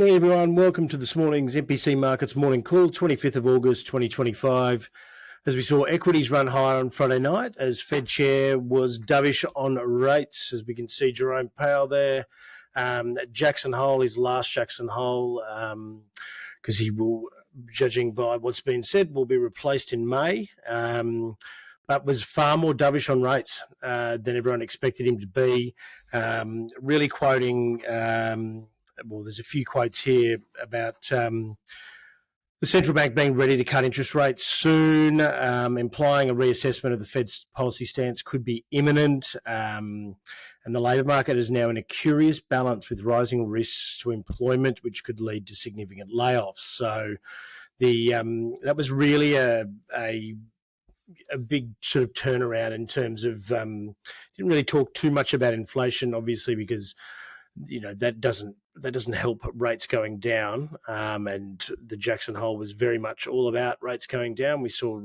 Hey everyone, welcome to this morning's MPC Markets morning call, 25th of August 2025. As we saw equities run higher on Friday night, as Fed Chair was dovish on rates, as we can see Jerome Powell there. Jackson Hole, his last Jackson Hole, because he will, judging by what's been said, will be replaced in May. But was far more dovish on rates than everyone expected him to be. Really quoting, there's a few quotes here about the central bank being ready to cut interest rates soon, implying a reassessment of the Fed's policy stance could be imminent. And the labour market is now in a curious balance with rising risks to employment, which could lead to significant layoffs. So that was really a big sort of turnaround in terms of didn't really talk too much about inflation, obviously, because that doesn't help rates going down. And the Jackson Hole was very much all about rates going down. We saw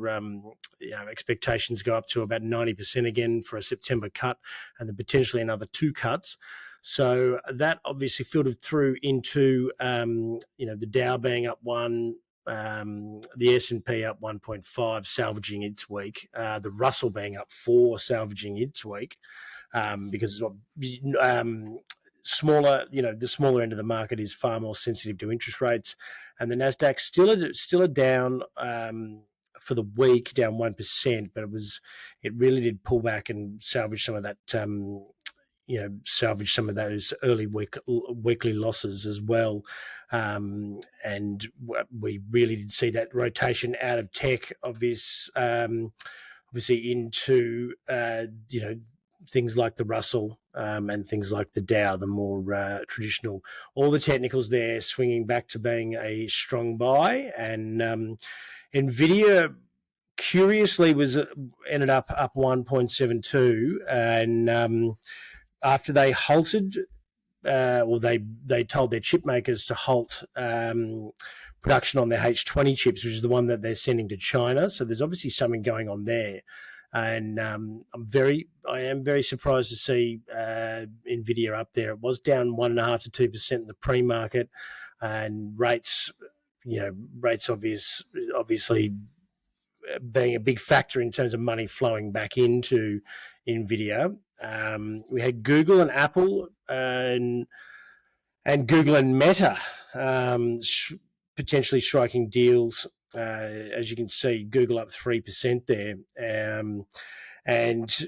expectations go up to about 90% again for a September cut, and then potentially another 2 cuts. So that obviously filtered through into the Dow being up 1. The S&P up 1.5, salvaging its week. The Russell being up 4, salvaging its week, because smaller, the smaller end of the market is far more sensitive to interest rates, and the Nasdaq still a down for the week, down 1%, but it really did pull back and salvage some of that. Salvage some of those early weekly losses as well. And we really did see that rotation out of tech, obviously into, things like the Russell and things like the Dow, the more traditional. All the technicals there swinging back to being a strong buy. And NVIDIA, curiously, ended up 1.72, and after they halted, they told their chip makers to halt production on their H20 chips, which is the one that they're sending to China. So there's obviously something going on there, and I am very surprised to see NVIDIA up there. It was down 1.5 to 2% in the pre-market, and rates obviously being a big factor in terms of money flowing back into NVIDIA. We had Google and Apple and Google and Meta potentially striking deals. As you can see, Google up 3% there. And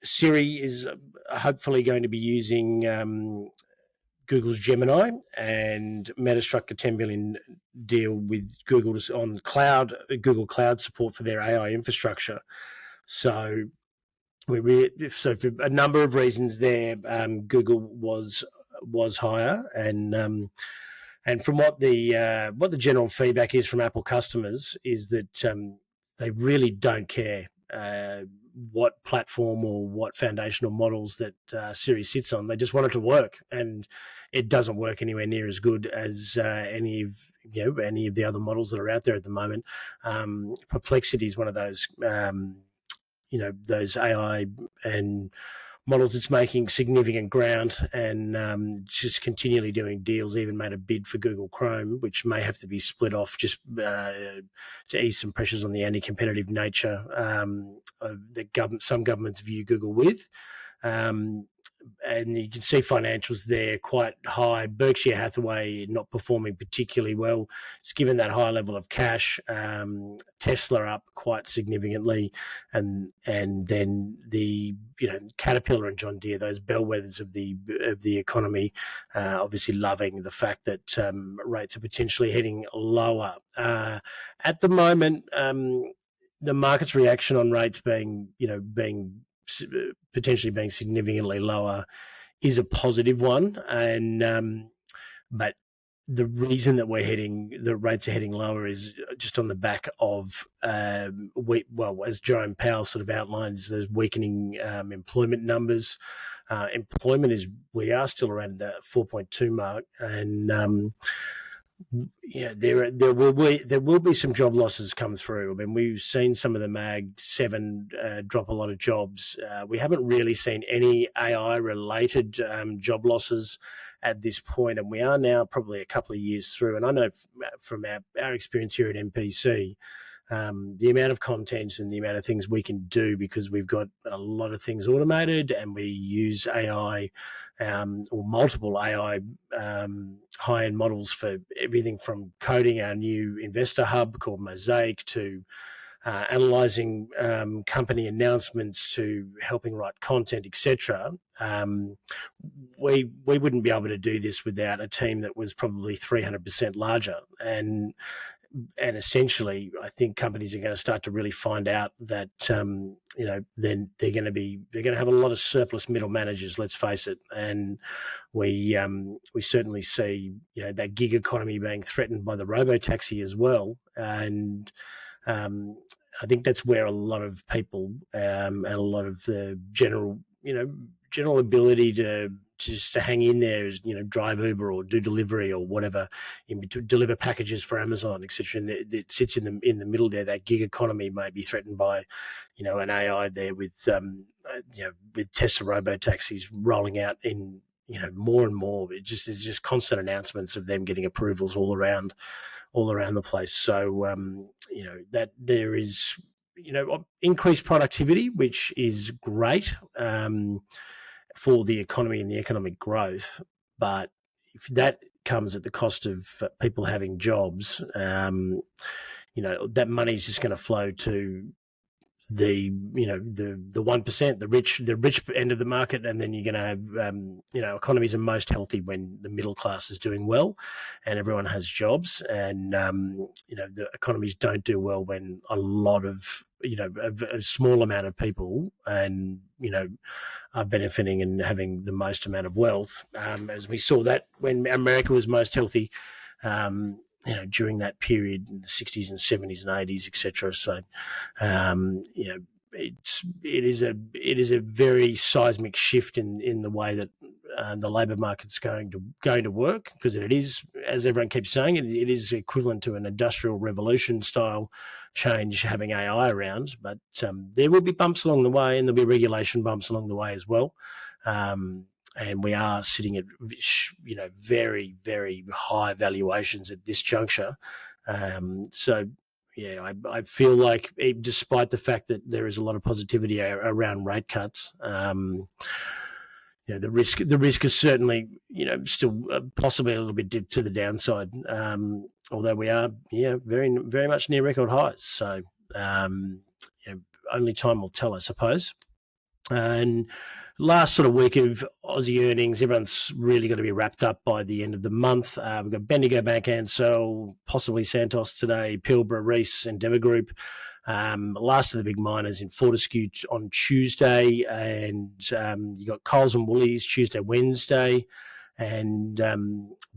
Siri is hopefully going to be using Google's Gemini, and Meta struck a $10 billion deal with Google on Google Cloud support for their AI infrastructure. So for a number of reasons there, Google was higher, and from what the general feedback is from Apple customers is that they really don't care what platform or what foundational models that Siri sits on. They just want it to work, and it doesn't work anywhere near as good as any of the other models that are out there at the moment. Perplexity is one of those. Those AI and models that's making significant ground, and just continually doing deals, even made a bid for Google Chrome, which may have to be split off just to ease some pressures on the anti-competitive nature that some governments view Google with. And you can see financials there quite high. Berkshire Hathaway not performing particularly well, just given that high level of cash. Tesla up quite significantly, and then the Caterpillar and John Deere, those bellwethers of the economy, obviously loving the fact that rates are potentially heading lower. At the moment, the market's reaction on rates being potentially being significantly lower is a positive one, and but the reason that the rates are heading lower is just on the back of as Jerome Powell sort of outlined, is those weakening employment numbers. We are still around the 4.2 mark, and Yeah, there will be some job losses come through. I mean, we've seen some of the Mag 7 drop a lot of jobs. We haven't really seen any AI related job losses at this point, and we are now probably a couple of years through. And I know from our experience here at MPC, the amount of content and the amount of things we can do, because we've got a lot of things automated and we use AI or multiple AI high-end models for everything from coding our new investor hub called Mosaic to analyzing company announcements to helping write content, etc. We wouldn't be able to do this without a team that was probably 300% larger. And essentially, I think companies are going to start to really find out that then they're going to have a lot of surplus middle managers. Let's face it, and we certainly see that gig economy being threatened by the robo-taxi as well, and I think that's where a lot of people and a lot of the general ability to just to hang in there is drive Uber or do delivery or whatever, deliver packages for Amazon, etc. And it sits in the middle there. That gig economy may be threatened by an AI there with Tesla robo taxis rolling out in more and more. There's just constant announcements of them getting approvals all around the place. So that there is increased productivity, which is great for the economy and the economic growth. But if that comes at the cost of people having jobs, that money is just going to flow to the 1%, the rich end of the market, and then you're going to have economies are most healthy when the middle class is doing well and everyone has jobs, and the economies don't do well when a lot of a small amount of people and are benefiting and having the most amount of wealth, as we saw that when America was most healthy during that period in the 60s and 70s and 80s, etc. So, it is a very seismic shift in the way that the labour market's going to work, because it is, as everyone keeps saying, it is equivalent to an industrial revolution style change having AI around. But there will be bumps along the way, and there'll be regulation bumps along the way as well. And we are sitting at very, very high valuations at this juncture. So yeah, I feel like, despite the fact that there is a lot of positivity around rate cuts, the risk is certainly still possibly a little bit to the downside. Although we are very, very much near record highs. So only time will tell, I suppose. And last sort of week of Aussie earnings, everyone's really got to be wrapped up by the end of the month. We've got Bendigo Bank, Ansell, possibly Santos today, Pilbara, Reece, Endeavour Group. Last of the big miners in Fortescue on Tuesday, and you got Coles and Woolies Tuesday, Wednesday, and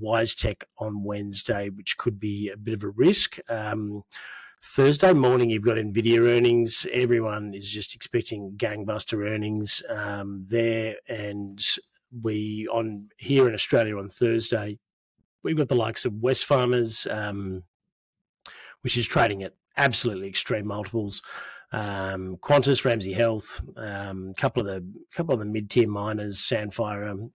WiseTech on Wednesday, which could be a bit of a risk. Thursday morning, you've got NVIDIA earnings. Everyone is just expecting gangbuster earnings there. And here in Australia on Thursday, we've got the likes of Wesfarmers, which is trading at absolutely extreme multiples. Qantas, Ramsay Health, couple of the mid-tier miners, Sandfire,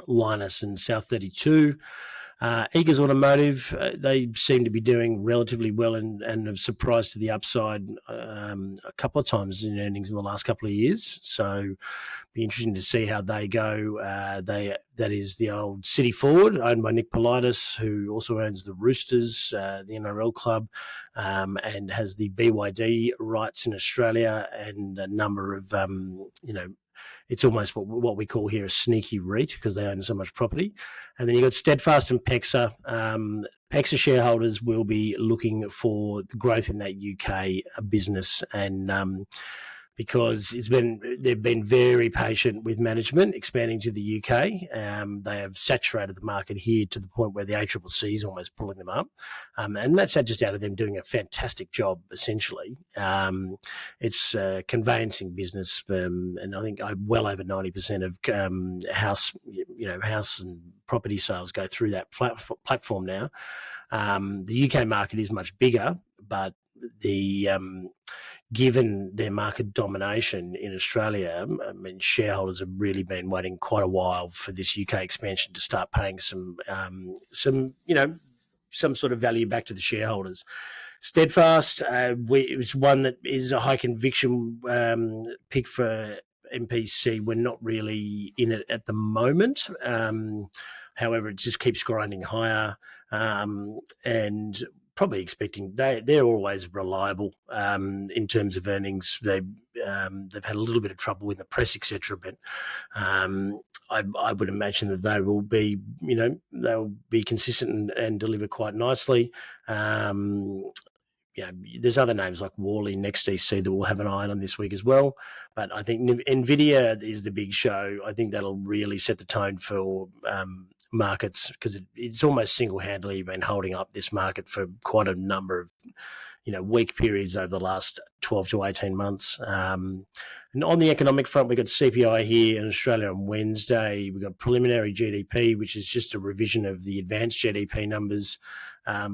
Linus, and South 32. Eagers Automotive, they seem to be doing relatively well and have surprised to the upside a couple of times in earnings in the last couple of years. So be interesting to see how they go. That is the old City Ford, owned by Nick Politis, who also owns the Roosters, the NRL club, and has the BYD rights in Australia, and a number of it's almost what we call here a sneaky REIT, because they own so much property. And then you've got Steadfast and PEXA. PEXA shareholders will be looking for the growth in that UK business, and because they've been very patient with management expanding to the UK. They have saturated the market here to the point where the ACCC is almost pulling them up, and that's just out of them doing a fantastic job. Essentially, it's a conveyancing business, and I think well over 90% of house and property sales go through that platform now. The UK market is much bigger, but given their market domination in Australia, I mean, shareholders have really been waiting quite a while for this UK expansion to start paying some sort of value back to the shareholders. Steadfast, it's one that is a high conviction pick for MPC. We're not really in it at the moment. However, it just keeps grinding higher, and probably expecting they're always reliable in terms of earnings. They've had a little bit of trouble in the press, etc. But I would imagine that they will be, they'll be consistent and deliver quite nicely. There's other names like Worley, NextDC that we'll have an eye on this week as well. But I think NVIDIA is the big show. I think that'll really set the tone for markets, because it's almost single-handedly been holding up this market for quite a number of weak periods over the last 12 to 18 months. And on the economic front, we've got CPI here in Australia on Wednesday. We've got preliminary GDP, which is just a revision of the advanced GDP numbers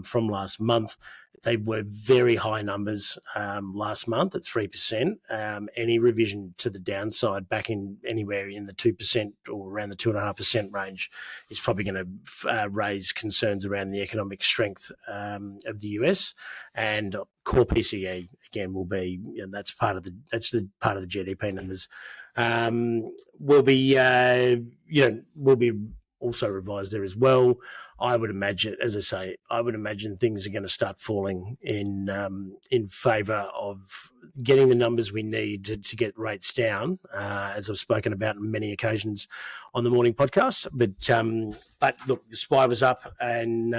from last month. They were very high numbers last month at 3%. Any revision to the downside back in anywhere in the 2% or around the 2.5% range is probably going to raise concerns around the economic strength of the US. And core PCE again will be, that's part of the GDP numbers. Will be also revised there as well. I would imagine, as I say, things are going to start falling in favour of getting the numbers we need to get rates down, as I've spoken about on many occasions on the morning podcast. But look, the SPI was up and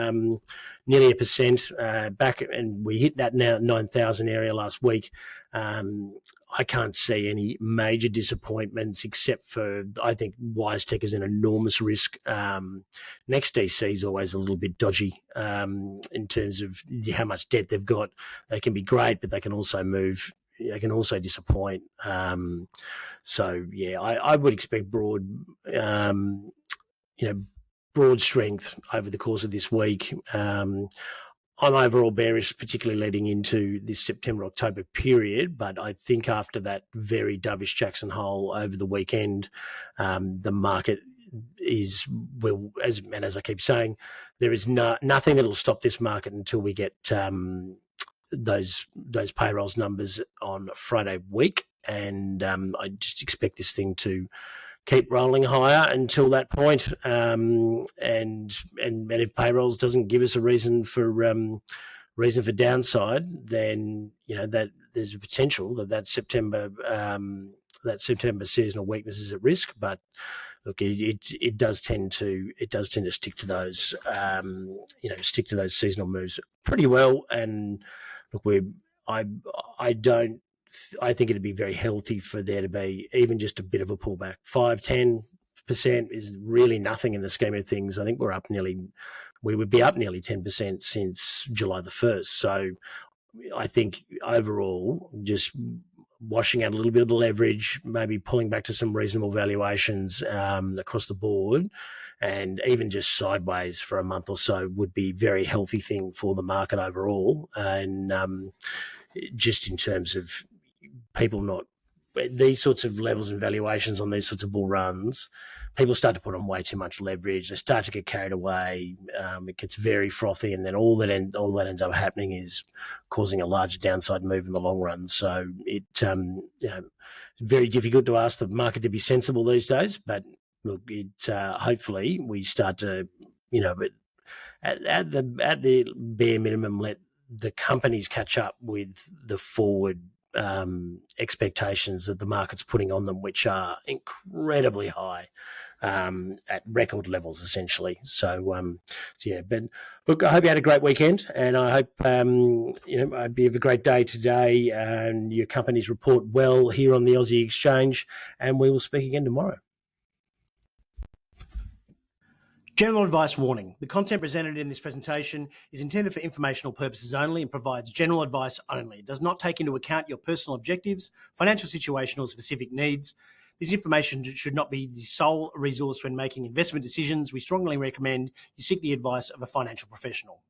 nearly 1% back, and we hit that now 9,000 area last week. I can't see any major disappointments except for, I think WiseTech is an enormous risk. NextDC is always a little bit dodgy in terms of how much debt they've got. They can be great, but they can also move. They can also disappoint. So yeah, I would expect broad strength over the course of this week. I'm overall bearish, particularly leading into this September-October period, but I think after that very dovish Jackson Hole over the weekend, the market is, well, as I keep saying, there is nothing that will stop this market until we get those payrolls numbers on Friday week, and I just expect this thing to keep rolling higher until that point. And if payrolls doesn't give us a reason for downside, then that there's a potential that September seasonal weakness is at risk. But look, it does tend to stick to those seasonal moves pretty well. And look, I think it'd be very healthy for there to be even just a bit of a pullback. 5-10% is really nothing in the scheme of things. I think we would be up nearly 10% since July the 1st. So I think overall, just washing out a little bit of the leverage, maybe pulling back to some reasonable valuations across the board, and even just sideways for a month or so would be a very healthy thing for the market overall. And just in terms of people not these sorts of levels and valuations on these sorts of bull runs, people start to put on way too much leverage. They start to get carried away. It gets very frothy, and then all that ends up happening is causing a large downside move in the long run. So it's very difficult to ask the market to be sensible these days. But look, hopefully we start to, but at the bare minimum, let the companies catch up with the forward expectations that the market's putting on them, which are incredibly high at record levels, essentially. So yeah, but look, I hope you had a great weekend, and I hope I hope you have a great day today, and your companies report well here on the Aussie Exchange, and we will speak again tomorrow. General advice warning. The content presented in this presentation is intended for informational purposes only and provides general advice only. It does not take into account your personal objectives, financial situation, or specific needs. This information should not be the sole resource when making investment decisions. We strongly recommend you seek the advice of a financial professional.